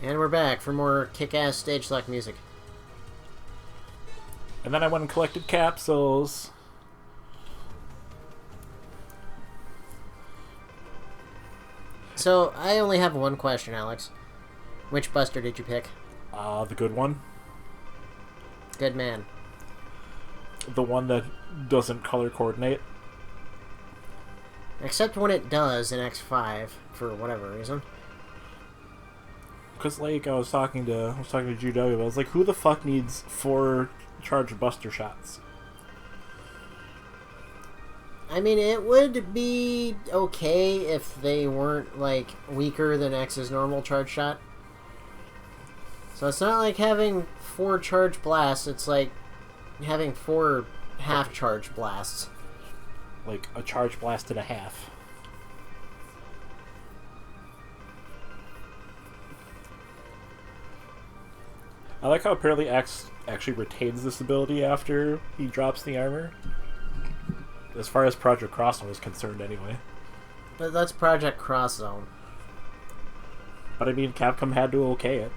And we're back for more kick-ass stage select music. And then I went and collected capsules. So, I only have one question, Alex. Which Buster did you pick? The good one. Good man. The one that doesn't color coordinate. Except when it does in X5, for whatever reason. Because, like, I was talking to GW, I was like, who the fuck needs 4 charged Buster shots? I mean, it would be okay if they weren't, like, weaker than X's normal charge shot. So it's not like having 4 charge blasts, it's like having 4 half-charge blasts. Like, a charge blast and a half. I like how apparently X actually retains this ability after he drops the armor. As far as Project Cross Zone is concerned, anyway. But that's Project Cross Zone. But I mean, Capcom had to okay it.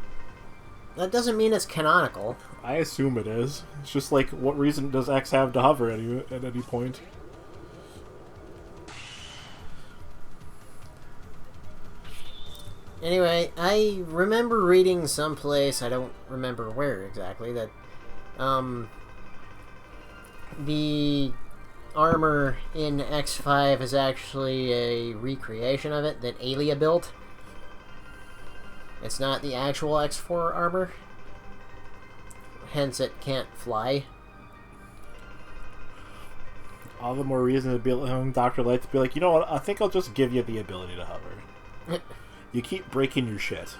That doesn't mean it's canonical. I assume it is. It's just like, what reason does X have to hover at any point? Anyway, I remember reading someplace, I don't remember where exactly, that the armor in X5 is actually a recreation of it that Alia built. It's not the actual X4 armor. Hence, it can't fly. All the more reason to be Dr. Light to be like, you know what, I think I'll just give you the ability to hover. You keep breaking your shit.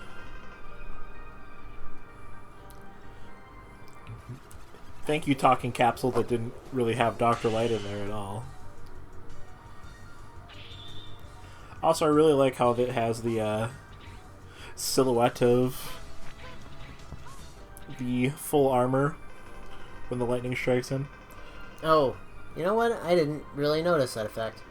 Thank you, Talking Capsule, that didn't really have Dr. Light in there at all. Also, I really like how it has the silhouette of the full armor when the lightning strikes him. Oh, you know what? I didn't really notice that effect.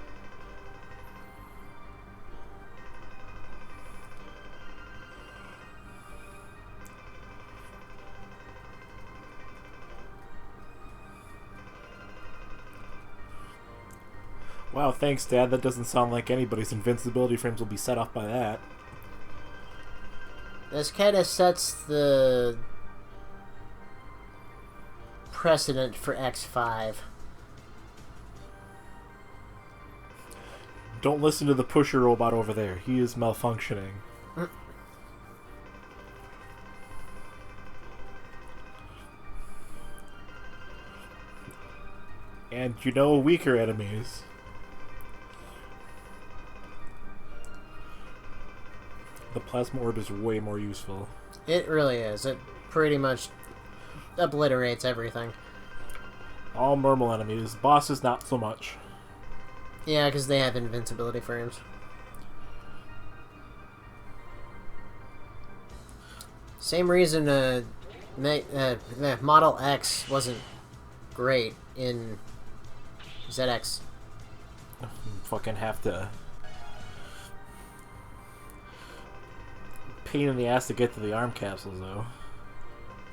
Wow, thanks, Dad. That doesn't sound like anybody's invincibility frames will be set off by that. This kind of sets the precedent for X5. Don't listen to the pusher robot over there. He is malfunctioning. And you know weaker enemies. The plasma orb is way more useful. It really is. It pretty much obliterates everything. All normal enemies. Bosses, not so much. Yeah, because they have invincibility frames. Same reason Model X wasn't great in ZX. Fucking have to... pain in the ass to get to the arm capsules, though.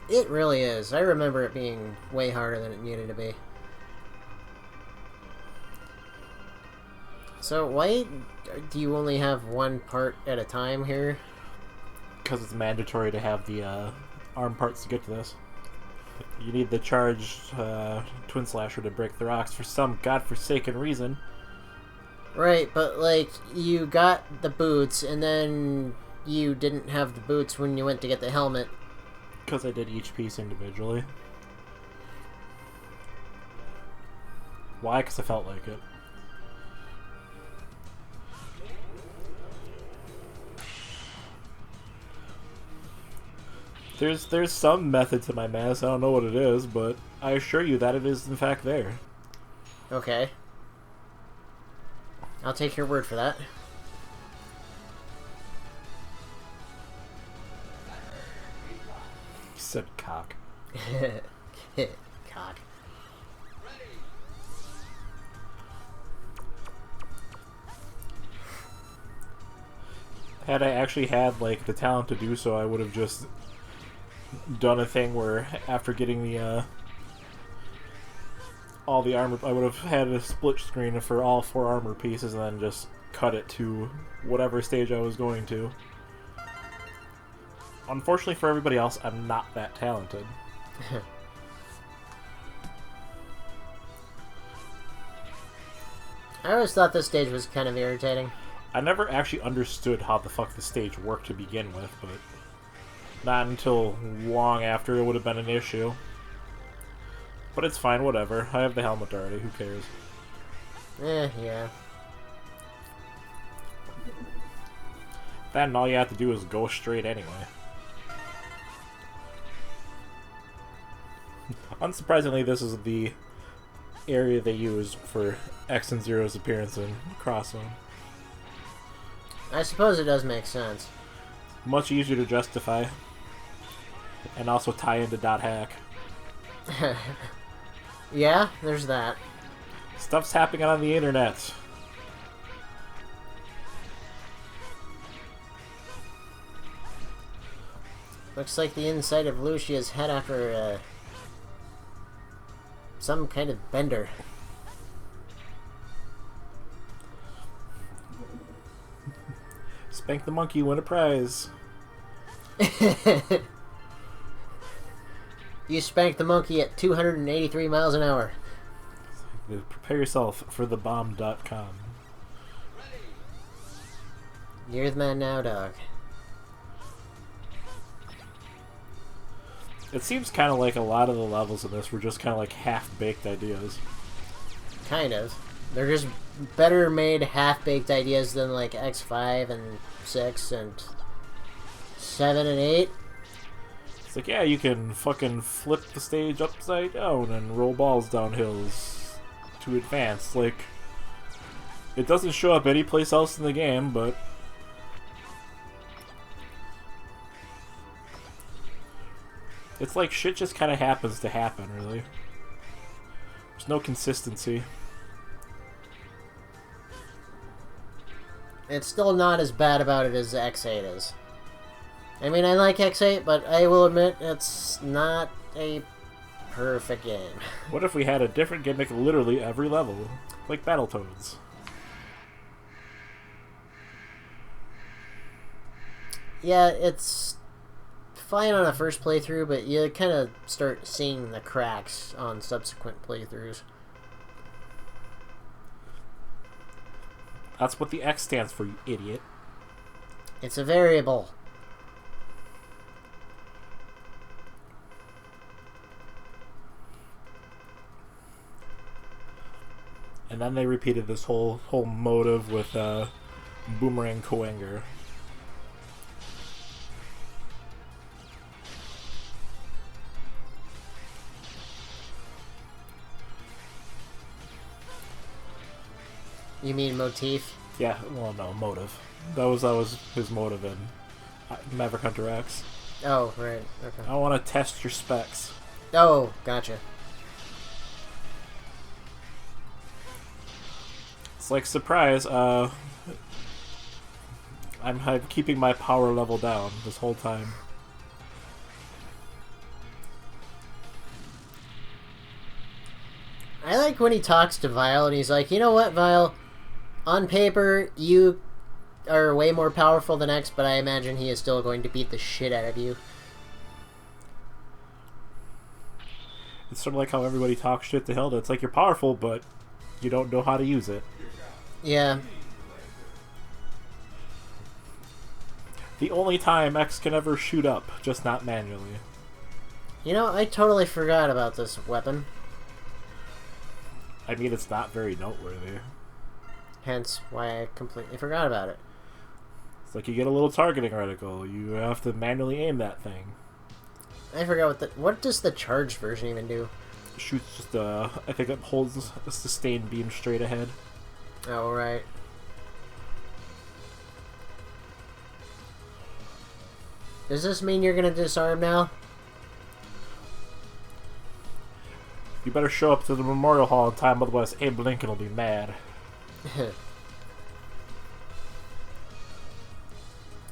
It really is. I remember it being way harder than it needed to be. So why do you only have one part at a time here? Because it's mandatory to have the arm parts to get to this. You need the charged Twin Slasher to break the rocks for some godforsaken reason. Right, but like, you got the boots, and then you didn't have the boots when you went to get the helmet. Because I did each piece individually. Why? Because I felt like it. There's some method to my madness. I don't know what it is, but I assure you that it is in fact there. Okay. I'll take your word for that. He said cock. Cock. Had I actually had like the talent to do so, I would have just done a thing where after getting the all the armor, I would have had a split screen for all 4 armor pieces and then just cut it to whatever stage I was going to. Unfortunately for everybody else, I'm not that talented. I always thought this stage was kind of irritating. I never actually understood how the fuck the stage worked to begin with, but not until long after it would have been an issue. But it's fine, whatever. I have the helmet already, who cares? Yeah. Then all you have to do is go straight anyway. Unsurprisingly, this is the area they use for X and Zero's appearance in Cross Zone. I suppose it does make sense. Much easier to justify. And also tie into .hack. Yeah, there's that. Stuff's happening on the internet. Looks like the inside of Lucia's head after some kind of bender. Spank the monkey, win a prize. You spanked the monkey at 283 miles an hour. Prepare yourself for thebomb.com. You're the man now, dog. It seems kind of like a lot of the levels in this were just kind of like half-baked ideas. Kind of. They're just better made half-baked ideas than like X5 and 6 and 7 and 8. It's like, yeah, you can fucking flip the stage upside down and roll balls down hills to advance. Like, it doesn't show up any place else in the game, but it's like shit just kind of happens to happen, really. There's no consistency. It's still not as bad about it as X8 is. I mean, I like X8, but I will admit it's not a perfect game. What if we had a different gimmick literally every level? Like Battletoads. Yeah, it's fine on a first playthrough, but you kind of start seeing the cracks on subsequent playthroughs. That's what the X stands for, you idiot. It's a variable. And then they repeated this whole motive with Boomerang Coanger. You mean motif? Yeah, well, no, motive. That was his motive in Maverick Hunter X. Oh, right. Okay. I want to test your specs. Oh, gotcha. It's like, surprise, I'm keeping my power level down this whole time. I like when he talks to Vile and he's like, you know what, Vile? On paper, you are way more powerful than X, but I imagine he is still going to beat the shit out of you. It's sort of like how everybody talks shit to Hilda. It's like, you're powerful, but you don't know how to use it. Yeah. The only time X can ever shoot up, just not manually. You know, I totally forgot about this weapon. I mean, it's not very noteworthy. Hence why I completely forgot about it. It's like you get a little targeting reticle. You have to manually aim that thing. I forgot what does the charged version even do? Shoots just I think it holds a sustained beam straight ahead. Oh, right. Does this mean you're gonna disarm now? You better show up to the Memorial Hall in time, otherwise Abe Lincoln will be mad.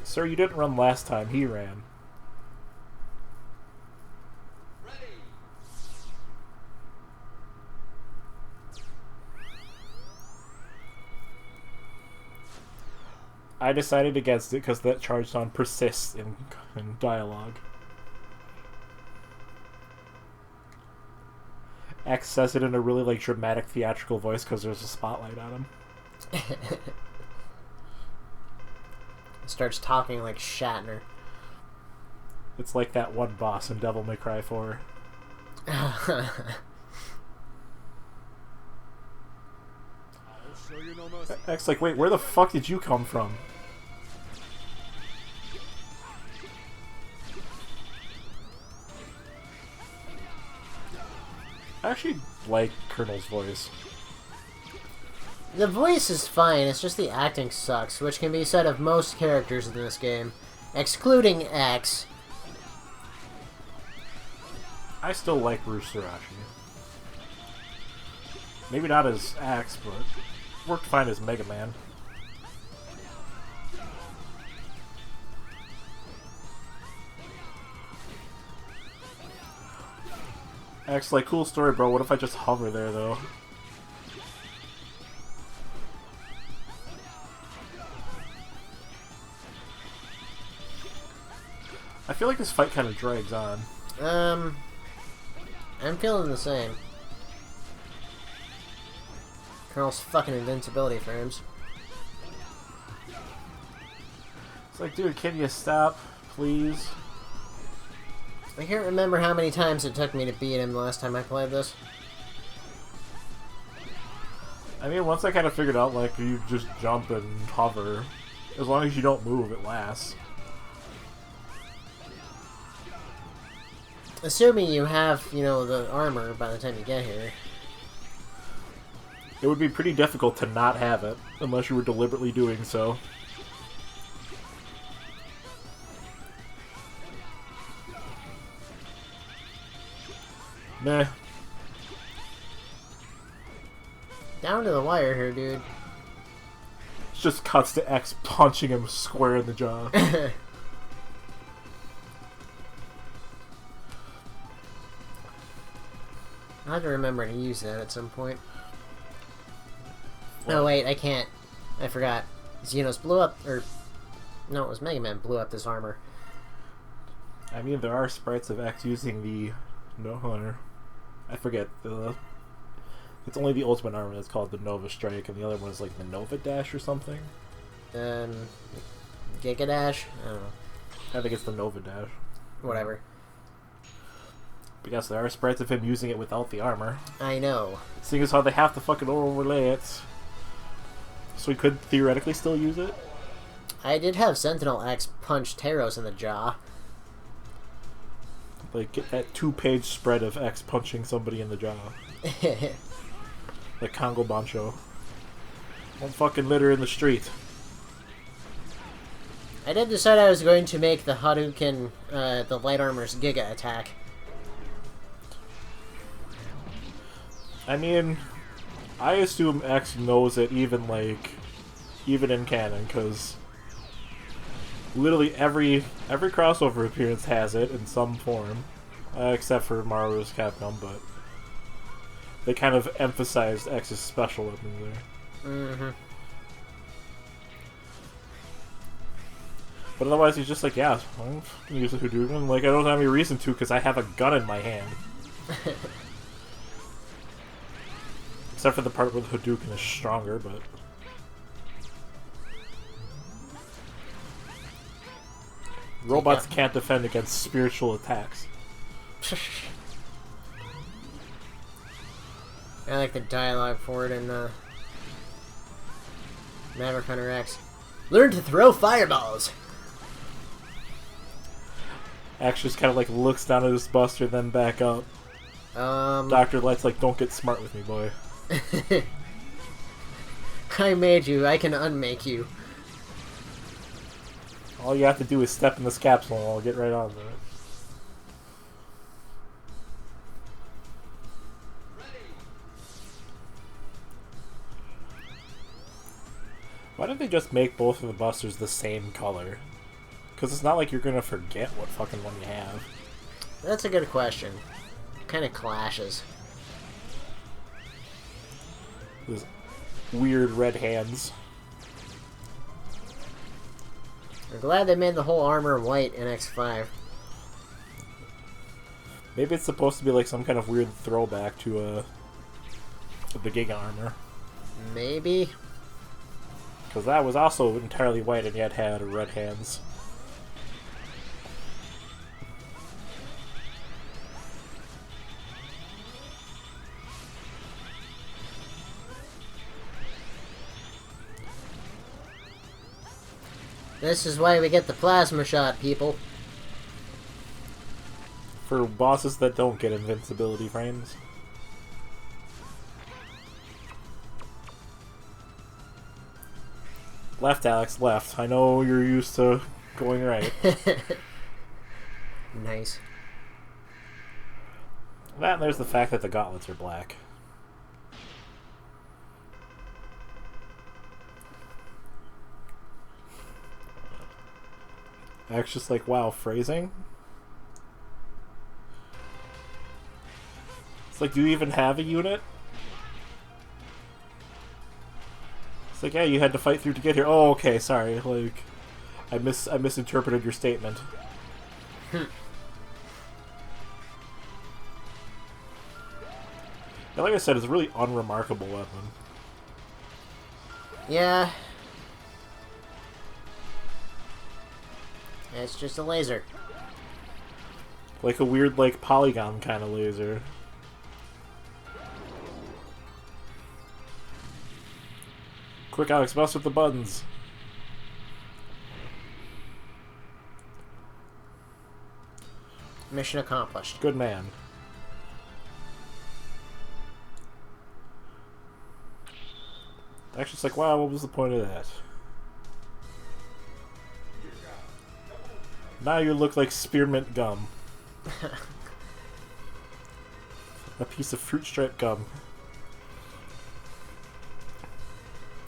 Sir, you didn't run last time. He ran. I decided against it because that charge sound persists in dialogue. X says it in a really like dramatic theatrical voice because there's a spotlight on him. Starts talking like Shatner. It's like that one boss in Devil May Cry 4. X like, wait, where the fuck did you come from? I actually like Colonel's voice. The voice is fine, it's just the acting sucks, which can be said of most characters in this game, excluding X. I still like Rusarashi. Maybe not as X, but worked fine as Mega Man. X, like, cool story, bro. What if I just hover there, though? I feel like this fight kind of drags on. I'm feeling the same. Colonel's fucking invincibility frames. It's like, dude, can you stop, please? I can't remember how many times it took me to beat him the last time I played this. I mean, once I kind of figured out, like, you just jump and hover. As long as you don't move, it lasts. Assuming you have, you know, the armor by the time you get here. It would be pretty difficult to not have it, unless you were deliberately doing so. Meh. Down to the wire here, dude. It just cuts to X punching him square in the jaw. I'll have to remember to use that at some point. What? Oh wait, I can't. I forgot. Xenos blew up, or... No, it was Mega Man blew up this armor. I mean, there are sprites of X using the... No, Hunter. I forget. It's only the ultimate armor that's called the Nova Strike, and the other one is like the Nova Dash or something. Giga Dash? I don't know. I think it's the Nova Dash. Whatever. Because there are sprites of him using it without the armor. I know. Seeing as how they have to fucking overlay it. So we could theoretically still use it. I did have Sentinel X punch Taros in the jaw. Like, get that 2-page spread of X punching somebody in the jaw. Like Congo Bancho. Don't fucking litter in the street. I did decide I was going to make the Hadouken, the light armor's Giga attack. I mean, I assume X knows it even in canon, because literally every crossover appearance has it in some form, except for Marvel's Capcom, but they kind of emphasized X's special weapon there. Mm-hmm. But otherwise, he's just like, yeah, I'm gonna use the Hadouken. Like, I don't have any reason to, because I have a gun in my hand. Except for the part where the Hadouken is stronger, but... Robots can't defend against spiritual attacks. I like the dialogue for it in Maverick Hunter X. Learn to throw fireballs! X just kind of like looks down at his buster, then back up. Dr. Light's like, don't get smart with me, boy. I made you, I can unmake you. All you have to do is step in this capsule and I'll get right on to it. Why didn't they just make both of the busters the same color? Because it's not like you're gonna forget what fucking one you have. That's a good question. Kind of clashes. Those weird red hands. I'm glad they made the whole armor white in X5. Maybe it's supposed to be like some kind of weird throwback to the Giga armor. Maybe. Because that was also entirely white and yet had red hands. This is why we get the plasma shot, people. For bosses that don't get invincibility frames. Left, Alex, left. I know you're used to going right. Nice. That and there's the fact that the gauntlets are black. Act's just like, wow, phrasing? It's like, do you even have a unit? It's like, yeah, you had to fight through to get here. Oh, okay, sorry. Like, I misinterpreted your statement. Yeah, like I said, it's a really unremarkable weapon. Yeah. It's just a laser. Like a weird, like, polygon kind of laser. Quick, Alex, mouse with the buttons. Mission accomplished. Good man. Actually, it's like, wow, what was the point of that? Now you look like spearmint gum. A piece of fruit stripe gum.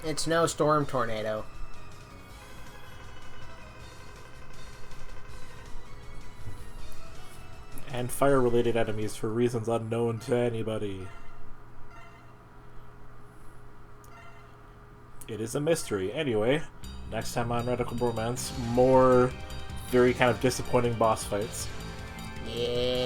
It's no storm tornado. And fire-related enemies for reasons unknown to anybody. It is a mystery. Anyway, next time on Radical Bromance, more very kind of disappointing boss fights. Yeah.